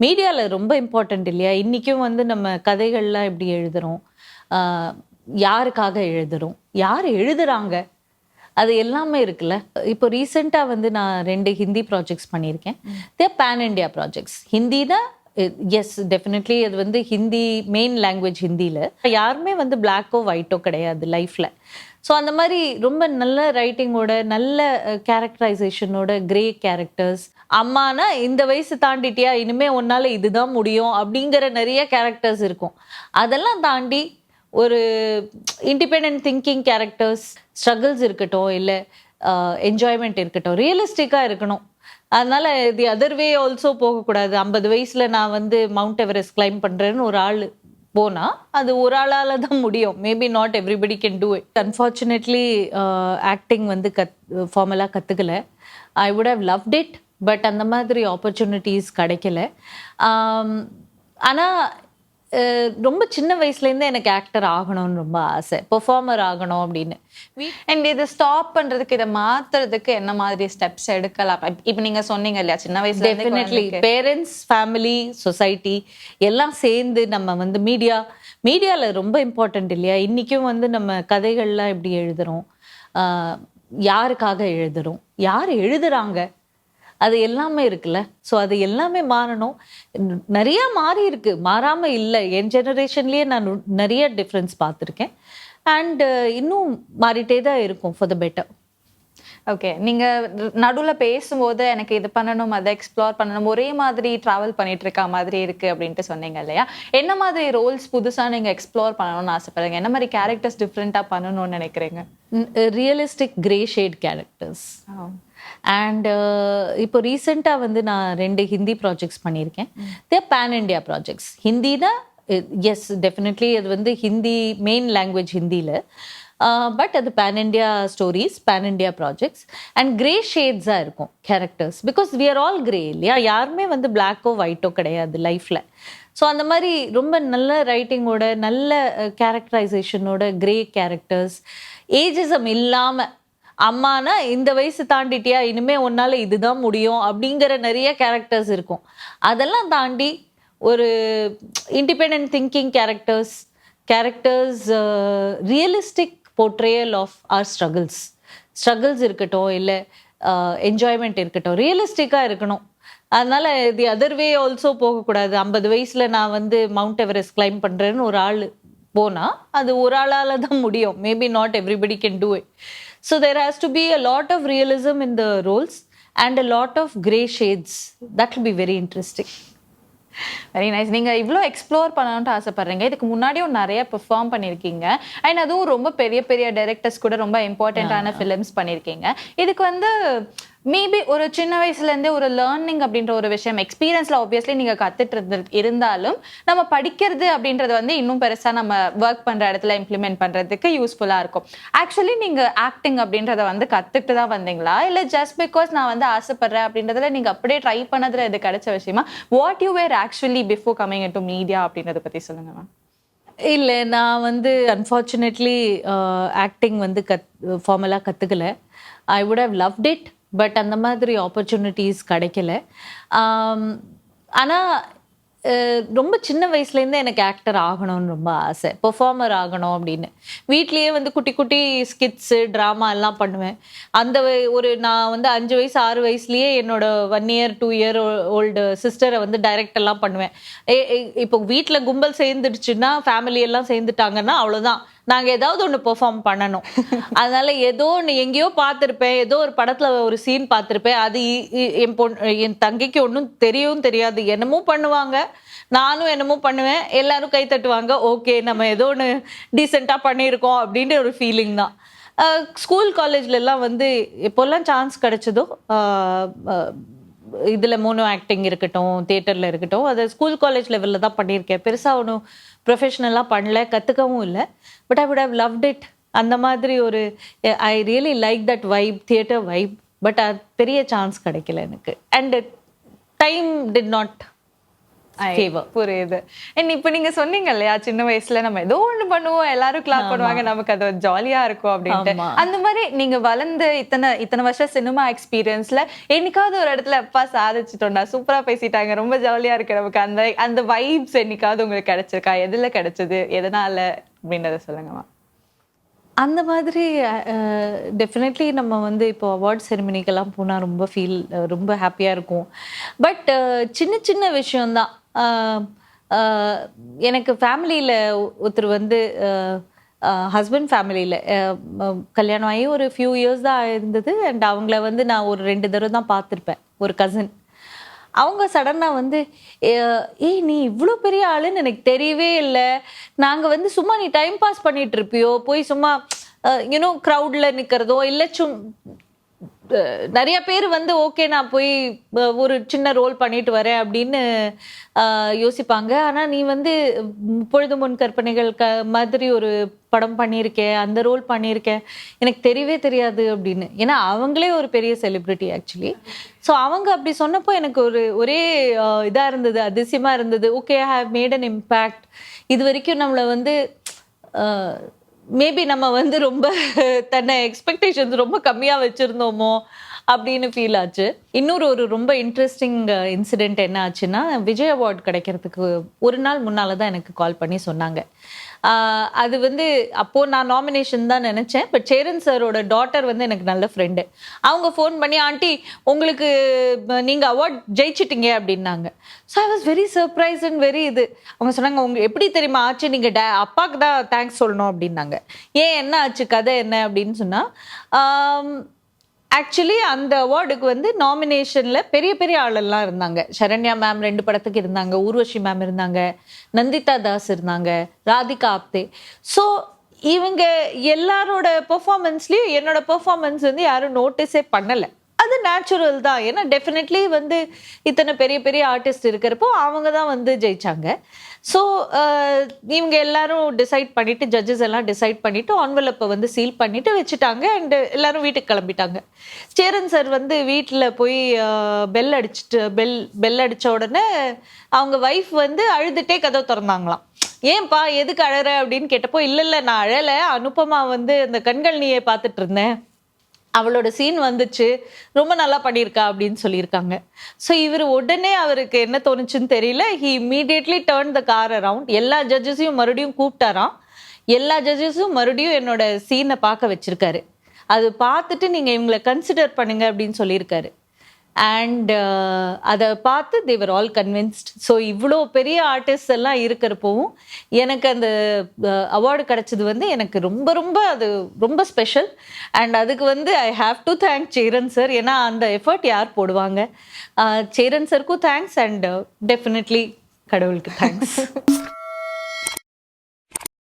மீடியாவில் ரொம்ப இம்பார்ட்டண்ட் இல்லையா? இன்றைக்கும் வந்து நம்ம கதைகள்லாம் எப்படி எழுதுகிறோம், யாருக்காக எழுதுகிறோம், யார் எழுதுகிறாங்க, அது எல்லாமே இருக்குல்ல. இப்போ ரீசெண்டாக வந்து நான் 2 ஹிந்தி ப்ராஜெக்ட்ஸ் பண்ணியிருக்கேன். Pan India projects. ஹிந்தினா எஸ் டெஃபினெட்லி அது வந்து ஹிந்தி மெயின் லாங்குவேஜ். ஹிந்தியில் யாருமே வந்து பிளாக்கோ ஒயிட்டோ கிடையாது லைஃப்பில். ஸோ அந்த மாதிரி ரொம்ப நல்ல ரைட்டிங்கோட, நல்ல கேரக்டரைசேஷனோட, கிரே கேரக்டர்ஸ். அம்மானா இந்த வயசு தாண்டிட்டியா, இனிமே உன்னால இதுதான் முடியும் அப்படிங்கிற நிறைய கேரக்டர்ஸ் இருக்கும். அதெல்லாம் தாண்டி ஒரு இண்டிபெண்ட் திங்கிங் கேரக்டர்ஸ், ஸ்ட்ரகிள்ஸ் இருக்கட்டும், இல்லை என்ஜாய்மெண்ட் இருக்கட்டும், ரியலிஸ்டிக்காக இருக்கணும். அதனால தி அதர் வே ஆல்சோ போகக்கூடாது. 50 வயசுல நான் வந்து மவுண்ட் எவரெஸ்ட் கிளைம் பண்றேன்னு ஒரு ஆள் போனா அது ஒரு ஆளால தான் முடியும். Maybe not everybody can do it. Unfortunately acting வந்து ஃபார்மலாக கற்றுக்கல. I would have loved it. But அந்த மாதிரி ஆப்பர்ச்சுனிட்டிஸ் கிடைக்கல. ஆனால் ரொம்ப சின்ன வயசுலேருந்து எனக்கு ஆக்டர் ஆகணும்னு ரொம்ப ஆசை, பெர்ஃபார்மர் ஆகணும் அப்படின்னு. அண்ட் இதை ஸ்டாப் பண்ணுறதுக்கு, இதை மாற்றுறதுக்கு என்ன மாதிரி ஸ்டெப்ஸ் எடுக்கலாம்? இப்போ நீங்கள் சொன்னீங்க இல்லையா, சின்ன வயசுல டெஃபினெட்லி பேரண்ட்ஸ், ஃபேமிலி, சொசைட்டி எல்லாம் சேர்ந்து நம்ம வந்து மீடியாவில் ரொம்ப இம்பார்ட்டண்ட் இல்லையா? இன்றைக்கும் வந்து நம்ம கதைகள்லாம் எப்படி எழுதுகிறோம், யாருக்காக எழுதுகிறோம், யார் எழுதுகிறாங்க, அது எல்லாமே இருக்குல்ல. ஸோ அது எல்லாமே மாறணும். நிறையா மாறி இருக்கு, மாறாமல் இல்லை. என் ஜெனரேஷன்லேயே நான் நிறைய டிஃப்ரென்ஸ் பார்த்துருக்கேன். அண்டு இன்னும் மாறிட்டே தான் இருக்கும் ஃபார் த பெட்டர். ஓகே, நீங்கள் நடுவில் பேசும்போது எனக்கு இது பண்ணணும், அதை எக்ஸ்ப்ளோர் பண்ணணும், ஒரே மாதிரி ட்ராவல் பண்ணிட்டு இருக்க மாதிரி இருக்குது அப்படின்ட்டு சொன்னீங்க இல்லையா? என்ன மாதிரி ரோல்ஸ் புதுசாக நீங்கள் எக்ஸ்ப்ளோர் பண்ணணும்னு ஆசைப்படுறீங்க? என்ன மாதிரி கேரக்டர்ஸ் டிஃப்ரெண்ட்டாக பண்ணணும்னு நினைக்கிறீங்க? Realistic grey shade characters. And இப்போ ரீசெண்டாக வந்து நான் 2 ஹிந்தி ப்ராஜெக்ட்ஸ் பண்ணியிருக்கேன். Pan India projects. ஹிந்தினா எஸ் டெஃபினெட்லி அது வந்து ஹிந்தி மெயின் லாங்குவேஜ் ஹிந்தியில். பட் அது pan India stories, pan India projects. And grey ஷேட்ஸாக இருக்கும் characters. Because we are all grey இல்லையா? யாருமே வந்து பிளாக்கோ ஒயிட்டோ கிடையாது லைஃப்பில். ஸோ அந்த மாதிரி ரொம்ப நல்ல ரைட்டிங்கோட, நல்ல கேரக்டரைசேஷனோட, கிரே கேரக்டர்ஸ், ஏஜிசம் இல்லாமல், அம்மானா இந்த வயசு தாண்டிட்டியா, இனிமே உன்னால இதுதான் முடியும் அப்படிங்கிற நிறைய கேரக்டர்ஸ் இருக்கும். அதெல்லாம் தாண்டி ஒரு independent thinking characters, realistic portrayal of our struggles இருக்கட்டும், இல்லை என்ஜாய்மெண்ட் இருக்கட்டும், ரியலிஸ்டிக்காக இருக்கணும். அதனால தி அதர் வே ஆல்சோ போகக்கூடாது. 50 வயசுல நான் வந்து மவுண்ட் எவரெஸ்ட் கிளைம் பண்றேன்னு ஒரு ஆள் போனா அது ஒரு ஆளால தான் முடியும். Maybe not everybody can do it. So there has to be a lot of realism in the roles and a lot of grey shades. That will be very interesting. Very nice. நீங்கள் இவ்வளோ explore பண்ணணுன்ட்டு ஆசைப்பட்றீங்க. இதுக்கு முன்னாடியும் நிறைய perform பண்ணியிருக்கீங்க. And அதுவும் ரொம்ப பெரிய பெரிய டைரக்டர்ஸ் கூட ரொம்ப இம்பார்ட்டண்ட்டான ஃபிலிம்ஸ் பண்ணியிருக்கீங்க. இதுக்கு வந்து மேபி ஒரு சின்ன வயசுலேருந்தே ஒரு லேர்னிங் அப்படின்ற ஒரு விஷயம், எக்ஸ்பீரியன்ஸில் ஆப்வியஸ்லி நீங்கள் கற்றுட்டு இருந்தாலும் நம்ம படிக்கிறது அப்படின்றது வந்து இன்னும் பெருசாக நம்ம ஒர்க் பண்ணுற இடத்துல இம்ப்ளிமெண்ட் பண்ணுறதுக்கு யூஸ்ஃபுல்லாக இருக்கும். ஆக்சுவலி நீங்கள் ஆக்டிங் அப்படின்றத வந்து கற்றுக்கிட்டு தான் வந்தீங்களா, இல்லை ஜஸ்ட் பிகாஸ் நான் வந்து ஆசைப்படுறேன் அப்படின்றதுல நீங்கள் அப்படியே ட்ரை பண்ணதில் இது கிடைச்ச விஷயமா? What you were actually before coming in to media அப்படின்றத பற்றி சொல்லுங்கள் மேம். இல்லை, நான் வந்து அன்ஃபார்ச்சுனேட்லி ஆக்டிங் வந்து ஃபார்மலாக கற்றுக்கல. I would have loved it. But அந்த மாதிரி ஆப்பர்ச்சுனிட்டிஸ் கிடைக்கல. ஆனால் ரொம்ப சின்ன வயசுலேருந்தே எனக்கு ஆக்டர் ஆகணும்னு ரொம்ப ஆசை, பெர்ஃபார்மர் ஆகணும் அப்படின்னு. வீட்லேயே வந்து குட்டி குட்டி ஸ்கிட்ஸு, ட்ராமா எல்லாம் பண்ணுவேன். அந்த நான் வந்து 5 வயசு 6 வயசுலேயே என்னோட 1 இயர் 2 இயர் ஓல்டு சிஸ்டரை வந்து டைரக்ட் எல்லாம் பண்ணுவேன். இப்போ வீட்டில் கும்பல் சேர்ந்துடுச்சுன்னா, ஃபேமிலி எல்லாம் சேர்ந்துட்டாங்கன்னா அவ்வளோதான், நாங்கள் ஏதாவது ஒன்று பெர்ஃபார்ம் பண்ணணும். அதனால ஏதோ ஒன்று எங்கேயோ பார்த்துருப்பேன், ஏதோ ஒரு படத்தில் ஒரு சீன் பார்த்துருப்பேன். அது என் தங்கைக்கு ஒன்றும் தெரியவும் தெரியாது. என்னமோ பண்ணுவாங்க, நானும் என்னமோ பண்ணுவேன், எல்லாரும் கை தட்டுவாங்க, ஓகே நம்ம ஏதோ ஒன்று டீசெண்டாக பண்ணியிருக்கோம் அப்படின்ற ஒரு ஃபீலிங் தான். ஸ்கூல் காலேஜ்லலாம் வந்து எப்போல்லாம் சான்ஸ் கிடைச்சதோ, இதில் மோனோ ஆக்டிங் இருக்கட்டும், தியேட்டரில் இருக்கட்டும், அதை ஸ்கூல் காலேஜ் லெவலில் தான் பண்ணியிருக்கேன். பெருசாக ஒன்றும் ப்ரொஃபஷ்னலாக பண்ணல, கற்றுக்கவும் இல்லை. But I would have loved it. அந்த மாதிரி ஒரு I really like that vibe, theatre vibe. But அது பெரிய சான்ஸ் கிடைக்கல எனக்கு. And time did not favour. புரியுது. இப்ப நீங்க சொன்னீங்க இல்லையா, சின்ன வயசுல நம்ம ஏதோ ஒண்ணு பண்ணுவோம், எல்லாரும் கிளாப் பண்ணுவாங்க, நமக்கு அது ஜாலியா இருக்கும் அப்படின்ட்டு. ஆமா. அந்த மாதிரி நீங்க வளர்ந்து இத்தனை வருஷம் சினிமா எக்ஸ்பீரியன்ஸ்ல என்னைக்காவது ஒரு இடத்துல அப்பா சாதிச்சிட்டோம்டா, சூப்பரா பேசிட்டாங்க, ரொம்ப ஜாலியா இருக்கு நமக்கு, அந்த அந்த வைப்ஸ் என்னைக்காவது உங்களுக்கு கிடைச்சிருக்கா? எதுல கிடைச்சது, எதனால அப்படின்றத சொல்லுங்கம்மா. அந்த மாதிரி டெஃபினெட்லி நம்ம வந்து இப்போ அவார்ட் செரிமனிக்கெல்லாம் போனால் ரொம்ப ஹாப்பியாக இருக்கும். பட் சின்ன சின்ன விஷயந்தான். எனக்கு ஃபேமிலியில் ஒருத்தர் வந்து ஹஸ்பண்ட் ஃபேமிலியில் கல்யாணம் ஆகி ஒரு ஃபியூ இயர்ஸ் தான் இருந்தது. அண்ட் அவங்கள வந்து நான் ஒரு 2 தடவை தான் பார்த்துருப்பேன், ஒரு கசின். அவங்க சடனாக வந்து ஏய் நீ இவ்வளோ பெரிய ஆளுன்னு எனக்கு தெரியவே இல்லை, நாங்கள் வந்து சும்மா நீ டைம் பாஸ் பண்ணிட்டு இருப்பியோ, போய் சும்மா க்ரௌடில் நிற்கிறதோ இல்லை நிறைய பேர் வந்து ஓகே நான் போய் ஒரு சின்ன ரோல் பண்ணிட்டு வரேன் அப்படின்னு யோசிப்பாங்க. ஆனால் நீ வந்து பொழுது முன் கற்பனைகள் மாதிரி ஒரு படம் பண்ணியிருக்கேன், அந்த ரோல் பண்ணியிருக்கேன், எனக்கு தெரியவே தெரியாது அப்படின்னு. ஏன்னா அவங்களே ஒரு பெரிய செலிப்ரிட்டி ஆக்சுவலி. ஸோ அவங்க அப்படி சொன்னப்போ எனக்கு ஒரே இதாக இருந்தது, அதிசயமாக இருந்தது. Okay, I have made an impact. இது வரைக்கும் நம்மளை வந்து மேபி நம்ம வந்து ரொம்ப தன்னை எக்ஸ்பெக்டேஷன்ஸ் ரொம்ப கம்மியாக வச்சுருந்தோமோ அப்படின்னு ஃபீல் ஆச்சு. இன்னொரு ரொம்ப இன்ட்ரெஸ்டிங் இன்சிடெண்ட் என்ன ஆச்சுன்னா, விஜய் அவார்டு கிடைக்கிறதுக்கு ஒரு நாள் முன்னால் தான் எனக்கு கால் பண்ணி சொன்னாங்க. அது வந்து அப்போது நான் நாமினேஷன் தான் நினச்சேன். பட் சேரன் சாரோட டாட்டர் வந்து எனக்கு நல்ல ஃப்ரெண்டு. அவங்க ஃபோன் பண்ணி ஆண்டி உங்களுக்கு நீங்கள் அவார்ட் ஜெயிச்சிட்டிங்க அப்படின்னாங்க. So I was very surprise and very அவங்க சொன்னாங்க உங்களுக்கு எப்படி தெரியுமா ஆச்சு, நீங்கள் அப்பாவுக்கு தான் தேங்க்ஸ் சொல்லணும் அப்படின்னாங்க. ஏன் என்ன ஆச்சு, கதை என்ன அப்படின்னு சொன்னால், ஆக்சுவலி அந்த அவார்டுக்கு வந்து நாமினேஷனில் பெரிய பெரிய ஆளெல்லாம் இருந்தாங்க. சரண்யா மேம் 2 படத்துக்கு இருந்தாங்க, ஊர்வஷி மேம் இருந்தாங்க, நந்திதா தாஸ் இருந்தாங்க, ராதிகா ஆப்தே. ஸோ இவங்க எல்லாரோட பெர்ஃபார்மன்ஸ்லேயும் என்னோட பெர்ஃபார்மன்ஸ் வந்து யாரும் நோட்டீஸே பண்ணலை. அது நேச்சுரல் தான். ஏன்னா டெஃபினெட்லி வந்து இத்தனை பெரிய பெரிய ஆர்டிஸ்ட் இருக்கிறப்போ அவங்க தான் வந்து ஜெயிச்சாங்க. ஸோ இவங்க எல்லாரும் டிசைட் பண்ணிவிட்டு, ஜட்ஜஸ் எல்லாம் டிசைட் பண்ணிவிட்டு ஆன்வலப்பை வந்து சீல் பண்ணிவிட்டு வச்சுட்டாங்க. அண்டு எல்லாரும் வீட்டுக்கு கிளம்பிட்டாங்க. சேரன் சார் வந்து வீட்டில் போய் பெல் அடித்த உடனே அவங்க ஒய்ஃப் வந்து அழுதுகிட்டே கதவை திறந்தாங்களாம். ஏன்பா எதுக்கு அழற அப்படின்னு கேட்டப்போ, இல்லை நான் அழலை, அனுபமா வந்து அந்த கண்கள் நீயே பார்த்துட்டு இருந்தேன், அவளோட சீன் வந்துச்சு, ரொம்ப நல்லா பண்ணியிருக்கா அப்படின்னு சொல்லியிருக்காங்க. ஸோ உடனே அவருக்கு என்ன தோணுச்சுன்னு தெரியல, he immediately turn the car around. எல்லா ஜட்ஜஸையும் மறுபடியும் கூப்பிட்டாராம். எல்லா ஜட்ஜஸும் மறுபடியும் என்னோட சீனை பார்க்க வச்சிருக்காரு. அது பார்த்துட்டு நீங்கள் இவங்களை கன்சிடர் பண்ணுங்க அப்படின்னு சொல்லியிருக்காரு. அண்ட் அதை பார்த்து தேவர் ஆல் கன்வின்ஸ்ட். ஸோ இவ்வளோ பெரிய ஆர்டிஸ்ட் எல்லாம் இருக்கிறப்பவும் எனக்கு அந்த அவார்டு கிடைச்சது வந்து எனக்கு அது ரொம்ப ஸ்பெஷல். அண்ட் அதுக்கு வந்து I have to thank Cheran sir. ஏன்னா அந்த எஃபர்ட் யார் போடுவாங்க? சேரன் சாருக்கும் தேங்க்ஸ் அண்ட் டெஃபினெட்லி கடவுளுக்கு தேங்க்ஸ்.